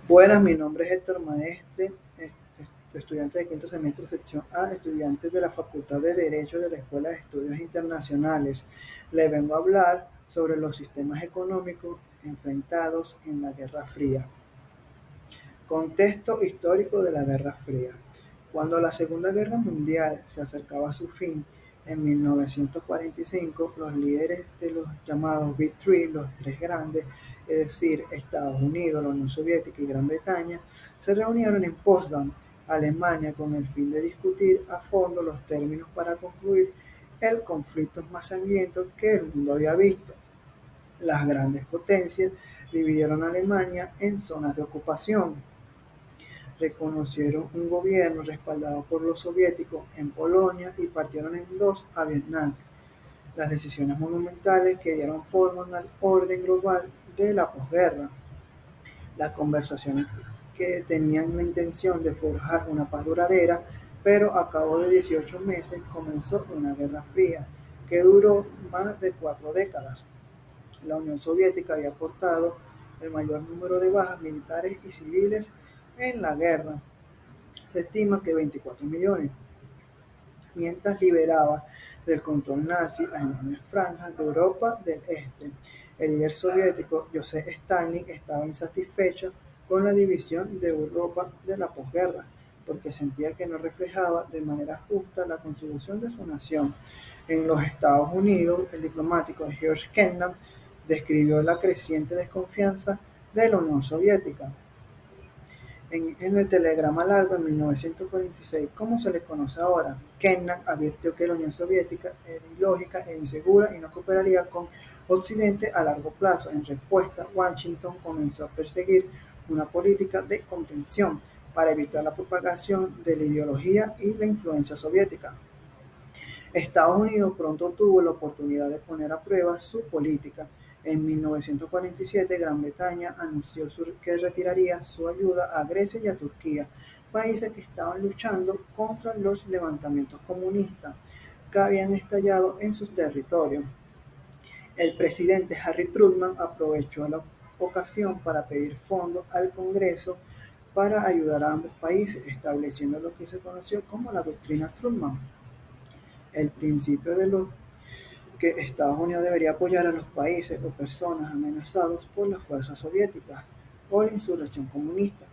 Buenas, mi nombre es Héctor Maestre, estudiante de quinto semestre, sección A, estudiante de la Facultad de Derecho de la Escuela de Estudios Internacionales. Le vengo a hablar sobre los sistemas económicos enfrentados en la Guerra Fría. Contexto histórico de la Guerra Fría. Cuando la Segunda Guerra Mundial se acercaba a su fin en 1945, los líderes de los llamados Big Three, los tres grandes, es decir, Estados Unidos, la Unión Soviética y Gran Bretaña, se reunieron en Potsdam, Alemania, con el fin de discutir a fondo los términos para concluir el conflicto más sangriento que el mundo había visto. Las grandes potencias dividieron a Alemania en zonas de ocupación, reconocieron un gobierno respaldado por los soviéticos en Polonia y partieron en dos a Vietnam. Las decisiones monumentales que dieron forma al orden global de la posguerra. Las conversaciones que tenían la intención de forjar una paz duradera, pero a cabo de 18 meses comenzó una guerra fría que duró más de 4 décadas. La Unión Soviética había aportado el mayor número de bajas militares y civiles en la guerra. Se estima que 24 millones, mientras liberaba del control nazi a enormes franjas de Europa del Este. El líder soviético Joseph Stalin estaba insatisfecho con la división de Europa de la posguerra, porque sentía que no reflejaba de manera justa la contribución de su nación. En los Estados Unidos, el diplomático George Kennan describió la creciente desconfianza de la Unión Soviética en el telegrama largo en 1946, como se le conoce ahora. Kennan advirtió que la Unión Soviética era ilógica e insegura y no cooperaría con Occidente a largo plazo. En respuesta, Washington comenzó a perseguir una política de contención para evitar la propagación de la ideología y la influencia soviética. Estados Unidos pronto tuvo la oportunidad de poner a prueba su política. En 1947, Gran Bretaña anunció que retiraría su ayuda a Grecia y a Turquía, países que estaban luchando contra los levantamientos comunistas que habían estallado en sus territorios. El presidente Harry Truman aprovechó la ocasión para pedir fondos al Congreso para ayudar a ambos países, estableciendo lo que se conoció como la doctrina Truman. El principio de los que Estados Unidos debería apoyar a los países o personas amenazados por las fuerzas soviéticas o la insurrección comunista.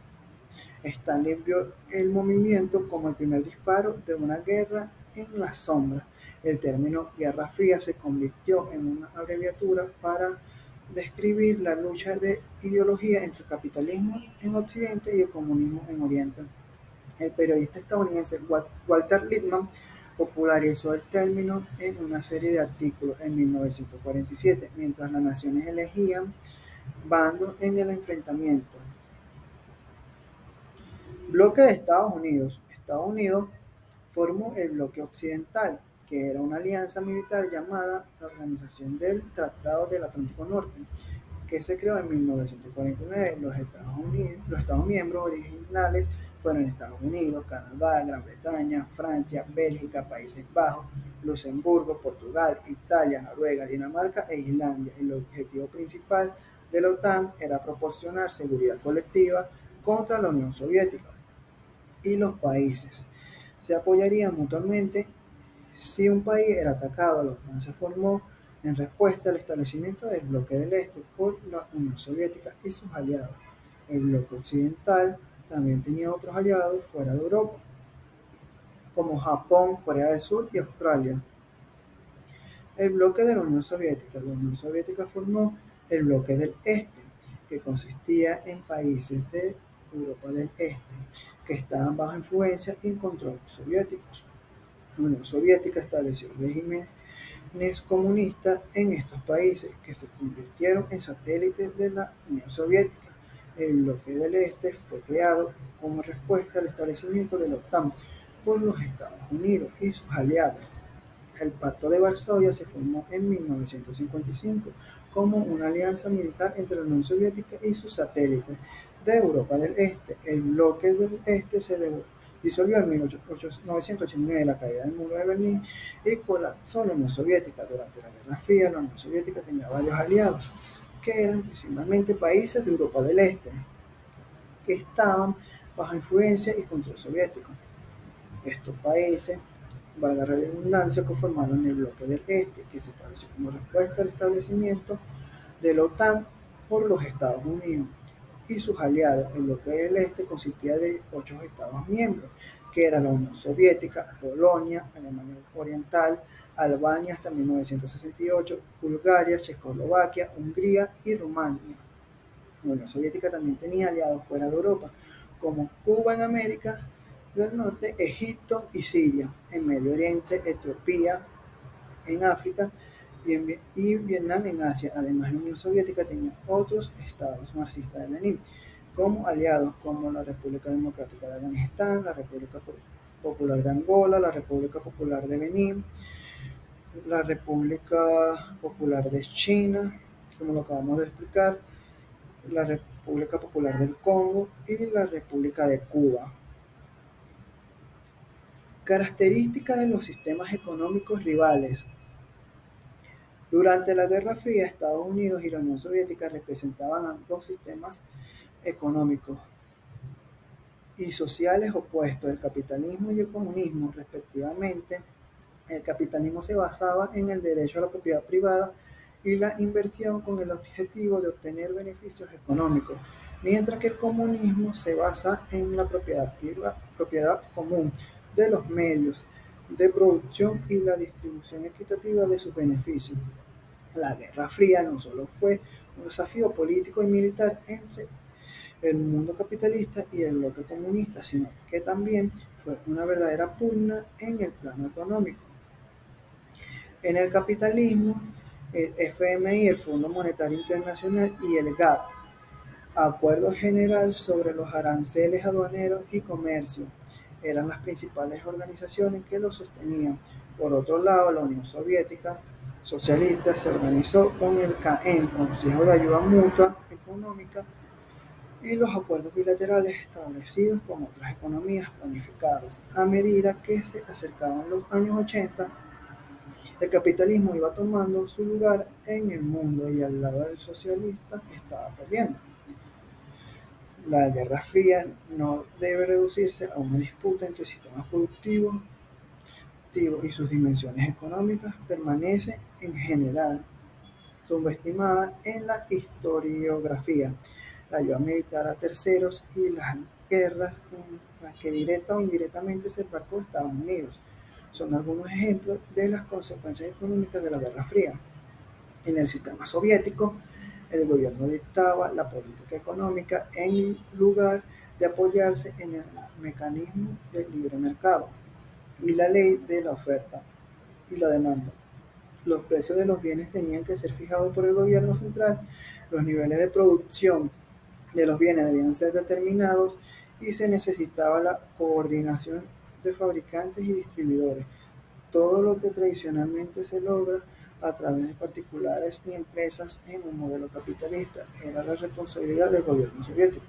Stalin vio el movimiento como el primer disparo de una guerra en las sombras. El término Guerra Fría se convirtió en una abreviatura para describir la lucha de ideología entre el capitalismo en Occidente y el comunismo en Oriente. El periodista estadounidense Walter Lippmann popularizó el término en una serie de artículos en 1947, mientras las naciones elegían bandos en el enfrentamiento. Bloque de Estados Unidos. Estados Unidos formó el bloque occidental, que era una alianza militar llamada la Organización del Tratado del Atlántico Norte, que se creó en 1949. Los Estados miembros originales fueron Estados Unidos, Canadá, Gran Bretaña, Francia, Bélgica, Países Bajos, Luxemburgo, Portugal, Italia, Noruega, Dinamarca e Islandia. El objetivo principal de la OTAN era proporcionar seguridad colectiva contra la Unión Soviética y los países. Se apoyarían mutuamente si un país era atacado. La OTAN se formó en respuesta al establecimiento del bloque del Este por la Unión Soviética y sus aliados. El bloque occidental también tenía otros aliados fuera de Europa, como Japón, Corea del Sur y Australia. El bloque de la Unión Soviética. La Unión Soviética formó el bloque del Este, que consistía en países de Europa del Este, que estaban bajo influencia y control soviéticos. La Unión Soviética estableció regímenes comunistas en estos países, que se convirtieron en satélites de la Unión Soviética. El bloque del Este fue creado como respuesta al establecimiento de la OTAN por los Estados Unidos y sus aliados. El Pacto de Varsovia se formó en 1955 como una alianza militar entre la Unión Soviética y sus satélites de Europa del Este. El bloque del Este se disolvió en 1989, la caída del muro de Berlín, y colapsó la Unión Soviética. Durante la Guerra Fría, la Unión Soviética tenía varios aliados, que eran principalmente países de Europa del Este. que estaban bajo influencia y control soviético. Estos países, valga la redundancia, conformaron el bloque del Este, que se estableció como respuesta al establecimiento de la OTAN por los Estados Unidos y sus aliados. El bloque del Este consistía de 8 Estados miembros, que eran la Unión Soviética, Polonia, Alemania Oriental, Albania hasta 1968, Bulgaria, Checoslovaquia, Hungría y Rumania. La Unión Soviética también tenía aliados fuera de Europa, como Cuba en América del Norte, Egipto y Siria, en Medio Oriente, Etiopía, en África y Vietnam en Asia. Además, la Unión Soviética tenía otros estados marxistas de Lenin como aliados, como la República Democrática de Afganistán, la República Popular de Angola, la República Popular de Benín, la República Popular de China, como lo acabamos de explicar, la República Popular del Congo y la República de Cuba. Características de los sistemas económicos rivales. Durante la Guerra Fría, Estados Unidos y la Unión Soviética representaban dos sistemas económicos y sociales opuestos, el capitalismo y el comunismo, respectivamente. El capitalismo se basaba en el derecho a la propiedad privada y la inversión con el objetivo de obtener beneficios económicos, mientras que el comunismo se basa en la propiedad común de los medios de producción y la distribución equitativa de sus beneficios. La Guerra Fría no solo fue un desafío político y militar entre el mundo capitalista y el bloque comunista, sino que también fue una verdadera pugna en el plano económico. En el capitalismo, el FMI, el Fondo Monetario Internacional y el GATT, Acuerdo General sobre los Aranceles Aduaneros y Comercio, eran las principales organizaciones que lo sostenían. Por otro lado, la Unión Soviética socialista se organizó con el CAEN, Consejo de Ayuda Mutua Económica, y los acuerdos bilaterales establecidos con otras economías planificadas. A medida que se acercaban los años 80, el capitalismo iba tomando su lugar en el mundo y al lado del socialista estaba perdiendo. La Guerra Fría no debe reducirse a una disputa entre sistemas productivos y sus dimensiones económicas permanece en general subestimada en la historiografía. La ayuda militar a terceros y las guerras en las que directa o indirectamente se embarcó Estados Unidos son algunos ejemplos de las consecuencias económicas de la Guerra Fría. En el sistema soviético, el gobierno dictaba la política económica en lugar de apoyarse en el mecanismo del libre mercado y la ley de la oferta y la demanda. Los precios de los bienes tenían que ser fijados por el gobierno central, los niveles de producción de los bienes debían ser determinados y se necesitaba la coordinación de fabricantes y distribuidores. Todo lo que tradicionalmente se logra a través de particulares y empresas en un modelo capitalista era la responsabilidad del gobierno soviético.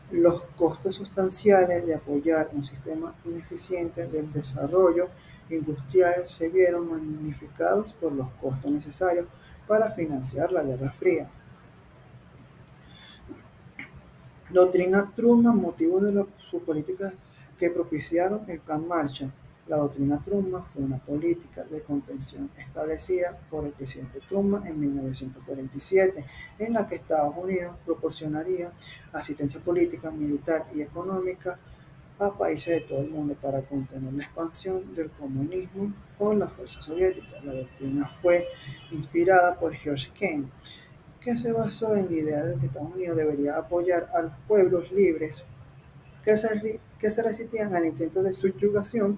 Los costos sustanciales de apoyar un sistema ineficiente del desarrollo industrial se vieron magnificados por los costos necesarios para financiar la Guerra Fría. Doctrina Truman, motivos de sus políticas que propiciaron el Plan Marshall. La doctrina Truman fue una política de contención establecida por el presidente Truman en 1947, en la que Estados Unidos proporcionaría asistencia política, militar y económica a países de todo el mundo para contener la expansión del comunismo o la fuerza soviética. La doctrina fue inspirada por George Kennan, que se basó en la idea de que Estados Unidos debería apoyar a los pueblos libres que se resistían al intento de subyugación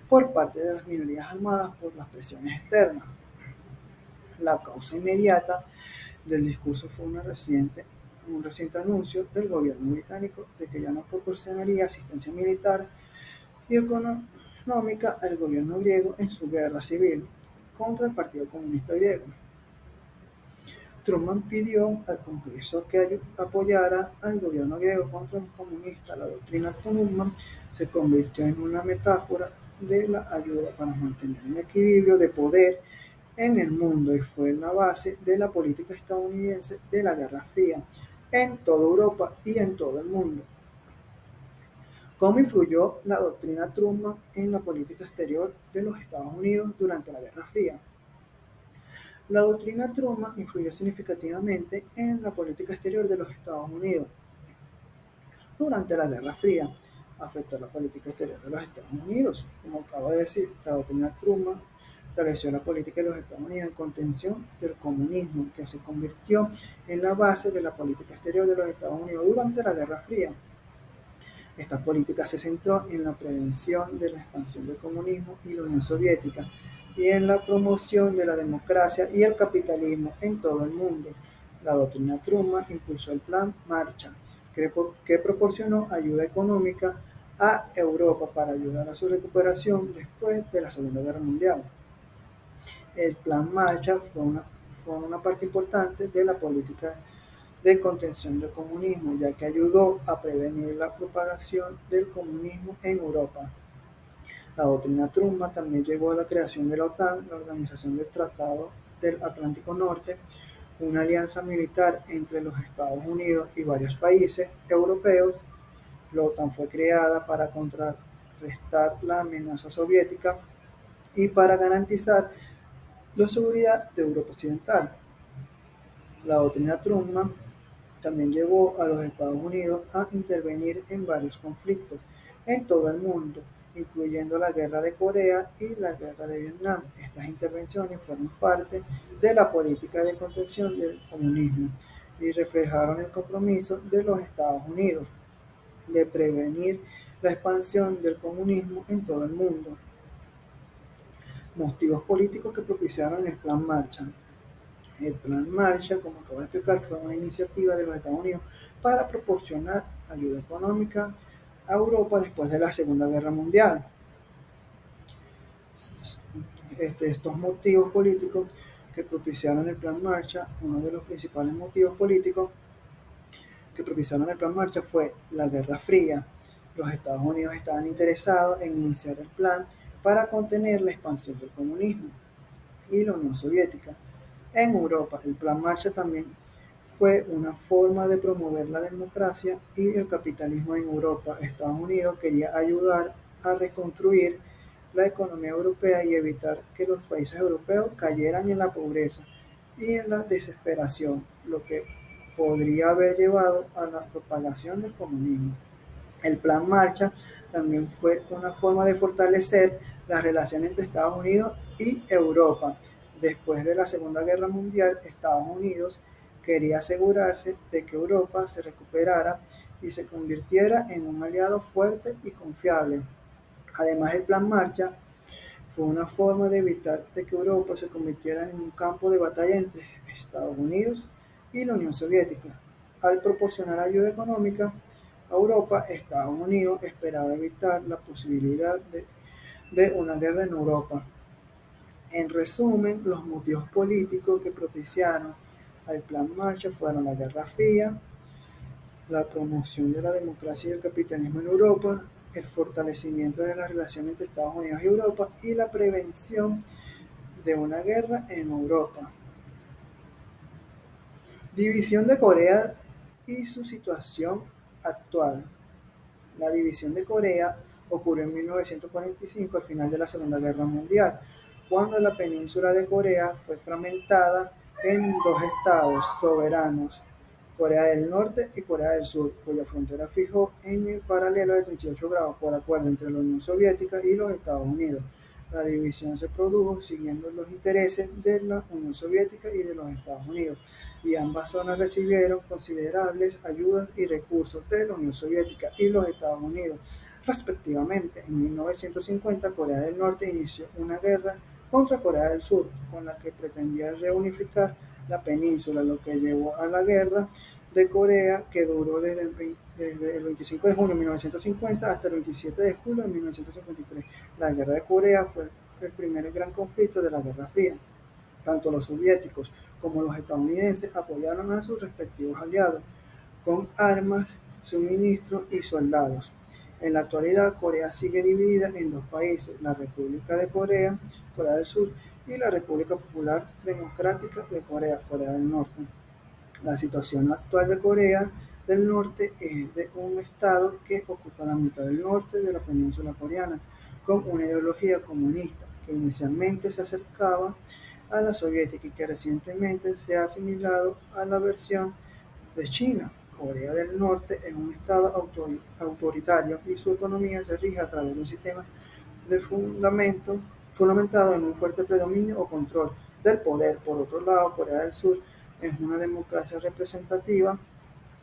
por parte de las minorías armadas por las presiones externas. La causa inmediata del discurso fue un reciente anuncio del gobierno británico de que ya no proporcionaría asistencia militar y económica al gobierno griego en su guerra civil contra el Partido Comunista Griego. Truman pidió al Congreso que apoyara al gobierno griego contra los comunistas. La doctrina Truman se convirtió en una metáfora de la ayuda para mantener un equilibrio de poder en el mundo y fue la base de la política estadounidense de la Guerra Fría. en toda Europa y en todo el mundo. ¿Cómo influyó la doctrina Truman en la política exterior de los Estados Unidos durante la Guerra Fría? La doctrina Truman influyó significativamente en la política exterior de los Estados Unidos durante la Guerra Fría. Afectó la política exterior de los Estados Unidos. Como acabo de decir, la doctrina Truman estableció la política de los Estados Unidos en contención del comunismo, que se convirtió en la base de la política exterior de los Estados Unidos durante la Guerra Fría. Esta política se centró en la prevención de la expansión del comunismo y la Unión Soviética y en la promoción de la democracia y el capitalismo en todo el mundo. La doctrina Truman impulsó el Plan Marshall, que proporcionó ayuda económica a Europa para ayudar a su recuperación después de la Segunda Guerra Mundial. El Plan Marshall fue una parte importante de la política de contención del comunismo, ya que ayudó a prevenir la propagación del comunismo en Europa. La doctrina Truman también llevó a la creación de la OTAN, la Organización del Tratado del Atlántico Norte, una alianza militar entre los Estados Unidos y varios países europeos. La OTAN fue creada para contrarrestar la amenaza soviética y para garantizar la seguridad de Europa Occidental. La doctrina Truman también llevó a los Estados Unidos a intervenir en varios conflictos en todo el mundo, incluyendo la Guerra de Corea y la Guerra de Vietnam. Estas intervenciones fueron parte de la política de contención del comunismo y reflejaron el compromiso de los Estados Unidos de prevenir la expansión del comunismo en todo el mundo. Motivos políticos que propiciaron el Plan Marshall. El Plan Marshall, como acabo de explicar, fue una iniciativa de los Estados Unidos para proporcionar ayuda económica a Europa después de la Segunda Guerra Mundial. Estos motivos políticos que propiciaron el Plan Marshall, uno de los principales motivos políticos que propiciaron el Plan Marshall fue la Guerra Fría. Los Estados Unidos estaban interesados en iniciar el plan para contener la expansión del comunismo y la Unión Soviética. En Europa, el Plan Marshall también fue una forma de promover la democracia y el capitalismo en Europa. Estados Unidos quería ayudar a reconstruir la economía europea y evitar que los países europeos cayeran en la pobreza y en la desesperación, lo que podría haber llevado a la propagación del comunismo. El Plan Marshall también fue una forma de fortalecer las relaciones entre Estados Unidos y Europa. Después de la Segunda Guerra Mundial, Estados Unidos quería asegurarse de que Europa se recuperara y se convirtiera en un aliado fuerte y confiable. Además, el Plan Marshall fue una forma de evitar de que Europa se convirtiera en un campo de batalla entre Estados Unidos y la Unión Soviética. Al proporcionar ayuda económica a Europa, Estados Unidos esperaba evitar la posibilidad de una guerra en Europa. En resumen, los motivos políticos que propiciaron al Plan Marshall fueron la Guerra Fría, la promoción de la democracia y el capitalismo en Europa, el fortalecimiento de las relaciones entre Estados Unidos y Europa y la prevención de una guerra en Europa. División de Corea y su situación actual. La división de Corea ocurrió en 1945, al final de la Segunda Guerra Mundial, cuando la península de Corea fue fragmentada en dos estados soberanos, Corea del Norte y Corea del Sur, cuya frontera fijó en el paralelo de 38 grados por acuerdo entre la Unión Soviética y los Estados Unidos. La división se produjo siguiendo los intereses de la Unión Soviética y de los Estados Unidos, y ambas zonas recibieron considerables ayudas y recursos de la Unión Soviética y los Estados Unidos, respectivamente. En 1950, Corea del Norte inició una guerra contra Corea del Sur, con la que pretendía reunificar la península, lo que llevó a la Guerra de Corea, que duró desde el 25 de junio de 1950 hasta el 27 de julio de 1953. La Guerra de Corea fue el primer gran conflicto de la Guerra Fría. Tanto los soviéticos como los estadounidenses apoyaron a sus respectivos aliados con armas, suministros y soldados. En la actualidad, Corea sigue dividida en dos países, la República de Corea, Corea del Sur, y la República Popular Democrática de Corea, Corea del Norte. La situación actual de Corea del Norte es de un estado que ocupa la mitad del norte de la península coreana, con una ideología comunista que inicialmente se acercaba a la soviética y que recientemente se ha asimilado a la versión de China. Corea del Norte es un estado autoritario y su economía se rige a través de un sistema de fundamentado en un fuerte predominio o control del poder. Por otro lado, Corea del Sur es una democracia representativa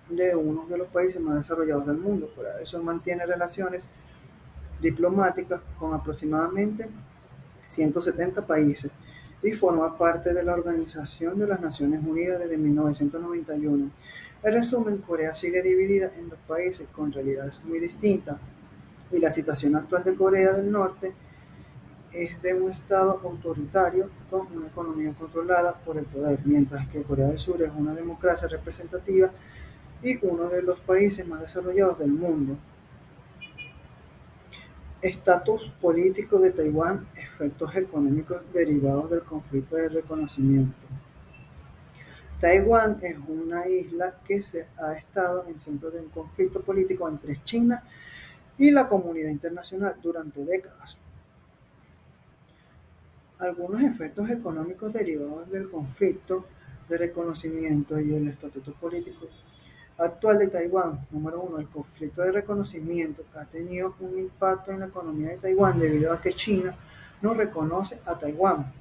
de uno de los países más desarrollados del mundo. Corea del Sur mantiene relaciones diplomáticas con aproximadamente 170 países y forma parte de la Organización de las Naciones Unidas desde 1991. En resumen, Corea sigue dividida en dos países con realidades muy distintas y la situación actual de Corea del Norte es de un estado autoritario con una economía controlada por el poder, mientras que Corea del Sur es una democracia representativa y uno de los países más desarrollados del mundo. Estatus político de Taiwán, efectos económicos derivados del conflicto de reconocimiento. Taiwán es una isla que se ha estado en centro de un conflicto político entre China y la comunidad internacional durante décadas. Algunos efectos económicos derivados del conflicto de reconocimiento y el estatuto político actual de Taiwán. Número uno, el conflicto de reconocimiento ha tenido un impacto en la economía de Taiwán debido a que China no reconoce a Taiwán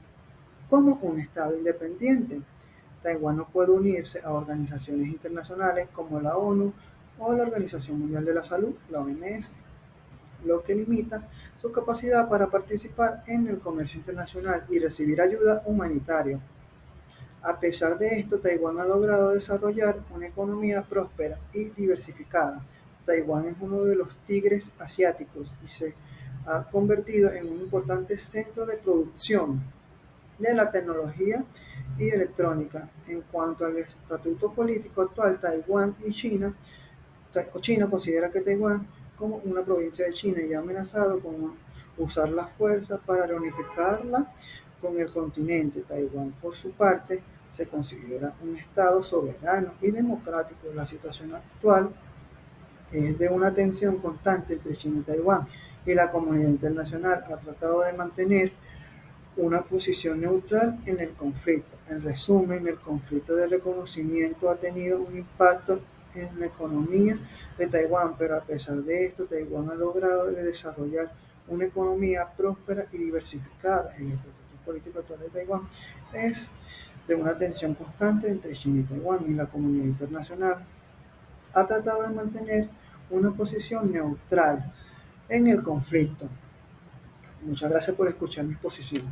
como un estado independiente. Taiwán no puede unirse a organizaciones internacionales como la ONU o la Organización Mundial de la Salud, la OMS, lo que limita su capacidad para participar en el comercio internacional y recibir ayuda humanitaria. A pesar de esto, Taiwán ha logrado desarrollar una economía próspera y diversificada. Taiwán es uno de los tigres asiáticos y se ha convertido en un importante centro de producción de la tecnología y electrónica. En cuanto al estatuto político actual, Taiwán y China considera que Taiwán como una provincia de China y ha amenazado con usar la fuerza para reunificarla con el continente. Taiwán, por su parte, se considera un estado soberano y democrático. La situación actual es de una tensión constante entre China y Taiwán y la comunidad internacional ha tratado de mantener una posición neutral en el conflicto. En resumen, el conflicto de reconocimiento ha tenido un impacto en la economía de Taiwán, pero a pesar de esto, Taiwán ha logrado desarrollar una economía próspera y diversificada. El estatuto político actual de Taiwán es de una tensión constante entre China y Taiwán y la comunidad internacional ha tratado de mantener una posición neutral en el conflicto. Muchas gracias por escuchar mi posición.